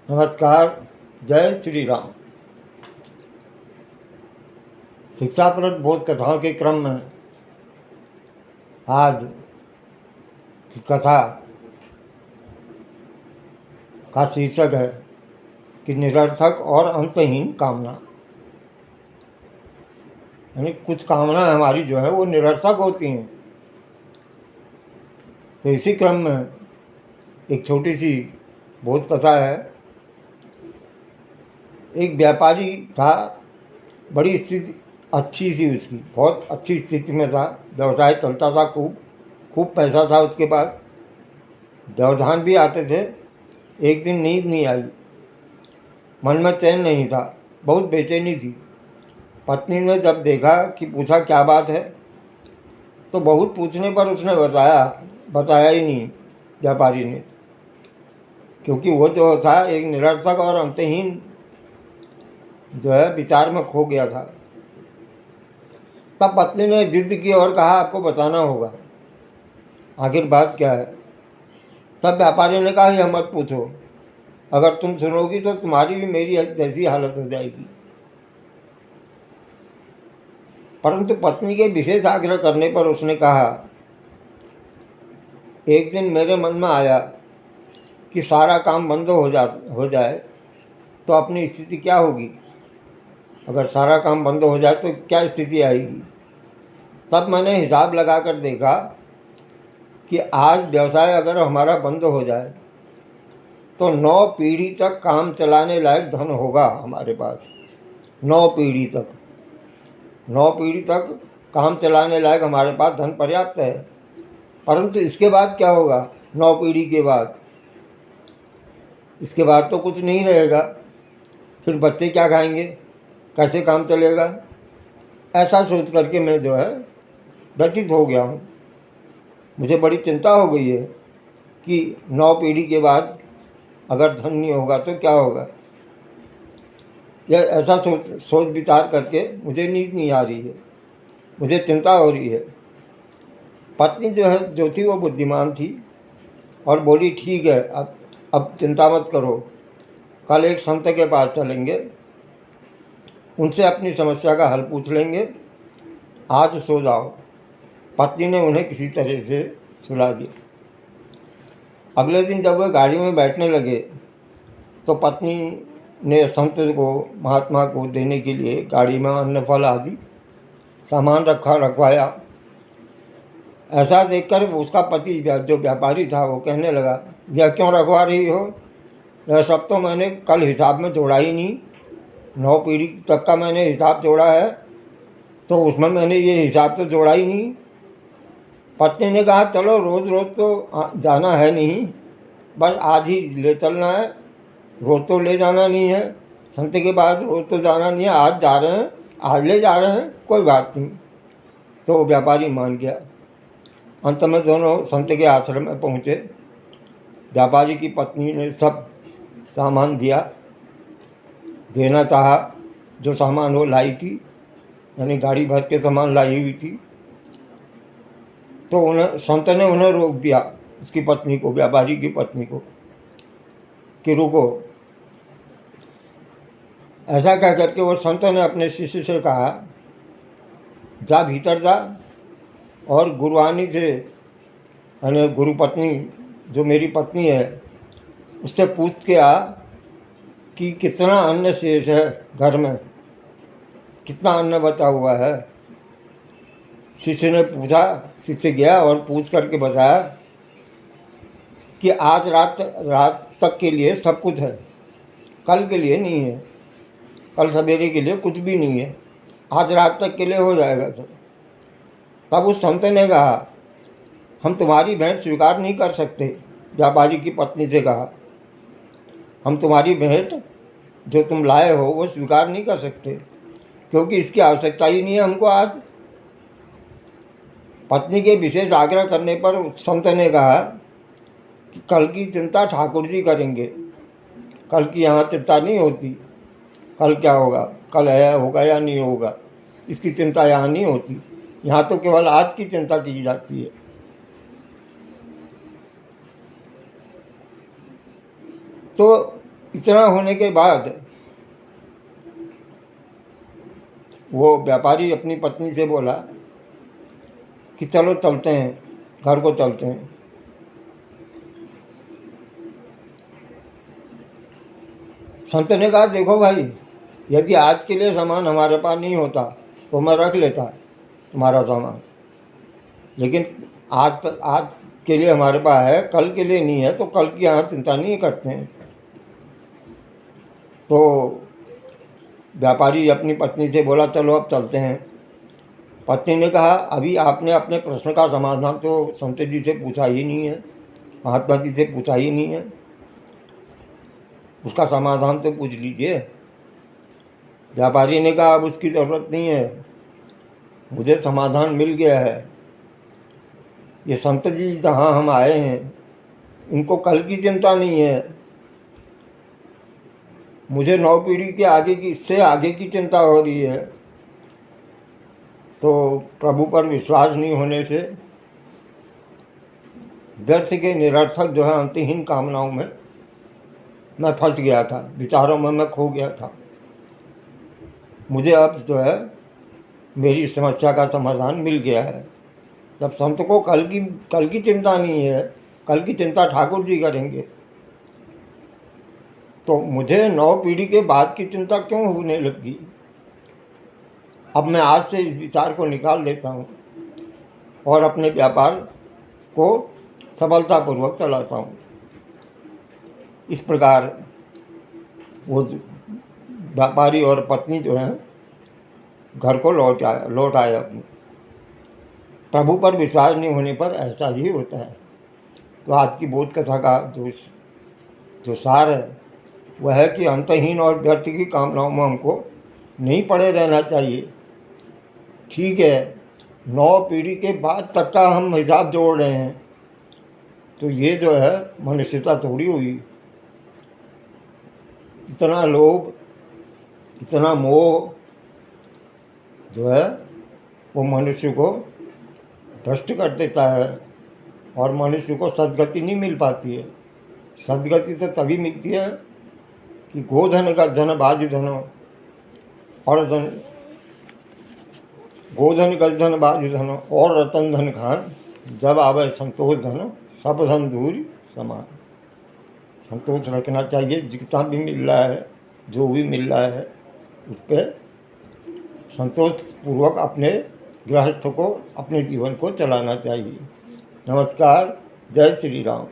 नमस्कार। जय श्री राम। शिक्षाप्रद बोध कथाओं के क्रम में आज की कथा का शीर्षक है कि निरर्थक और अंतहीन कामना। यानी कुछ कामना हमारी जो है वो निरर्थक होती हैं। तो इसी क्रम में एक छोटी सी बोध कथा है। एक व्यापारी था, बड़ी स्थिति अच्छी थी उसकी, बहुत अच्छी स्थिति में था, व्यवसाय चलता था, खूब पैसा था उसके पास, व्यवधान भी आते थे। एक दिन नींद नहीं आई, मन में चैन नहीं था, बहुत बेचैनी थी। पत्नी ने जब देखा कि पूछा क्या बात है, तो बहुत पूछने पर उसने बताया ही नहीं व्यापारी ने, क्योंकि वो जो था एक निरर्थक और अंतहीन जो है विचार में खो गया था। तब पत्नी ने जिद की और कहा आपको बताना होगा, आखिर बात क्या है। तब व्यापारी ने कहा यह मत पूछो, अगर तुम सुनोगी तो तुम्हारी भी मेरी जैसी हालत हो जाएगी। परंतु पत्नी के विशेष आग्रह करने पर उसने कहा, एक दिन मेरे मन में आया कि सारा काम बंद हो जाए तो अपनी स्थिति क्या होगी। अगर सारा काम बंद हो जाए तो क्या स्थिति आएगी। तब मैंने हिसाब लगा कर देखा कि आज व्यवसाय अगर हमारा बंद हो जाए तो 9 पीढ़ी तक काम चलाने लायक धन होगा हमारे पास। 9 पीढ़ी तक काम चलाने लायक हमारे पास धन पर्याप्त है। परंतु इसके बाद क्या होगा? 9 पीढ़ी के बाद, इसके बाद तो कुछ नहीं रहेगा। फिर बच्चे क्या खाएंगे, कैसे काम चलेगा? ऐसा सोच करके मैं जो है व्यथित हो गया हूँ। मुझे बड़ी चिंता हो गई है कि 9 पीढ़ी के बाद अगर धन नहीं होगा तो क्या होगा। यह ऐसा सोच विचार करके मुझे नींद नहीं आ रही है, मुझे चिंता हो रही है। पत्नी जो थी वो बुद्धिमान थी और बोली ठीक है, अब चिंता मत करो, कल एक संत के पास चलेंगे, उनसे अपनी समस्या का हल पूछ लेंगे, आज सो जाओ। पत्नी ने उन्हें किसी तरह से सुला दिया। अगले दिन जब वह गाड़ी में बैठने लगे तो पत्नी ने संत को, महात्मा को देने के लिए गाड़ी में अन्न फल आदि सामान रखवाया। ऐसा देखकर उसका पति जो व्यापारी था वो कहने लगा, यह क्यों रखवा रही हो, यह सब तो मैंने कल हिसाब में जोड़ा ही नहीं। 9 पीढ़ी तक का मैंने हिसाब जोड़ा है, तो उसमें मैंने ये हिसाब तो जोड़ा ही नहीं। पत्नी ने कहा चलो रोज़ रोज़ तो जाना है नहीं, बस आज ही ले चलना है, रोज़ तो ले जाना नहीं है, संत के पास रोज़ तो जाना नहीं है, आज जा रहे हैं, आज ले जा रहे हैं, कोई बात नहीं। तो व्यापारी मान गया। अंत में दोनों संत के आश्रम में पहुँचे। व्यापारी की पत्नी ने सब सामान देना चाहा, जो सामान वो लाई थी, यानी गाड़ी भर के सामान लाई हुई थी। तो संत ने उन्हें रोक दिया, उसकी पत्नी को, व्यापारी की पत्नी को, कि रुको। ऐसा कह करके वो संत ने अपने शिष्य से कहा, जा भीतर जा और गुरुवानी से, यानी गुरु पत्नी जो मेरी पत्नी है, उससे पूछ के आ कि कितना अन्न शेष है घर में, कितना अन्न बचा हुआ है। शिष्य ने पूछा, शिष्य गया और पूछ करके बताया कि आज रात तक के लिए सब कुछ है, कल के लिए नहीं है, कल सवेरे के लिए कुछ भी नहीं है, आज रात तक के लिए हो जाएगा सब। तब उस संत ने कहा, हम तुम्हारी भेंट स्वीकार नहीं कर सकते। व्यापारी की पत्नी से कहा, हम तुम्हारी भेंट जो तुम लाए हो वो स्वीकार नहीं कर सकते, क्योंकि इसकी आवश्यकता ही नहीं है हमको आज। पत्नी के विशेष आग्रह करने पर संत ने कहा कि कल की चिंता ठाकुर जी करेंगे, कल की यहाँ चिंता नहीं होती। कल क्या होगा, कल है होगा या नहीं होगा, इसकी चिंता यहाँ नहीं होती। यहाँ तो केवल आज की चिंता की जाती है। तो इतना होने के बाद वो व्यापारी अपनी पत्नी से बोला कि चलो चलते हैं, घर को चलते हैं। संत ने कहा देखो भाई, यदि आज के लिए सामान हमारे पास नहीं होता तो मैं रख लेता तुम्हारा सामान, लेकिन आज के लिए हमारे पास है, कल के लिए नहीं है, तो कल की यहाँ चिंता नहीं करते हैं। तो व्यापारी अपनी पत्नी से बोला चलो अब चलते हैं। पत्नी ने कहा अभी आपने अपने प्रश्न का समाधान तो संत जी से पूछा ही नहीं है, महात्मा जी से पूछा ही नहीं है, उसका समाधान तो पूछ लीजिए। व्यापारी ने कहा अब उसकी ज़रूरत नहीं है, मुझे समाधान मिल गया है। ये संत जी जहाँ हम आए हैं इनको कल की चिंता नहीं है, मुझे 9 पीढ़ी के आगे की, इससे आगे की चिंता हो रही है। तो प्रभु पर विश्वास नहीं होने से व्यर्थ के निरर्थक जो है अंतहीन कामनाओं में मैं फंस गया था, विचारों में मैं खो गया था। मुझे अब जो है मेरी समस्या का समाधान मिल गया है। जब संत को कल की चिंता नहीं है, कल की चिंता ठाकुर जी करेंगे, तो मुझे 9 पीढ़ी के बाद की चिंता क्यों होने लगी। अब मैं आज से इस विचार को निकाल देता हूँ और अपने व्यापार को सफलतापूर्वक चलाता हूँ। इस प्रकार वो व्यापारी और पत्नी जो है घर को लौट आए अपने। प्रभु पर विश्वास नहीं होने पर ऐसा ही होता है। तो आज की बोध कथा का जो सार है वह है कि अंतहीन और व्यर्थ की कामनाओं में हमको नहीं पड़े रहना चाहिए। ठीक है, 9 पीढ़ी के बाद तक का हम हिसाब जोड़ रहे हैं, तो ये जो है मनुष्यता थोड़ी हुई। इतना लोभ, इतना मोह जो है वो मनुष्य को भ्रष्ट कर देता है और मनुष्य को सद्गति नहीं मिल पाती है। सद्गति तो तभी मिलती है कि गोधन गर्धन बाज धनो और गोधन गर्धन बाज धनो और रतन धन खान, जब आवे संतोष धन सब धन दूर समान। संतोष रखना चाहिए, जितना भी मिल रहा है, जो भी मिल रहा है उस पर संतोषपूर्वक अपने गृहस्थ को, अपने जीवन को चलाना चाहिए। नमस्कार, जय श्री राम।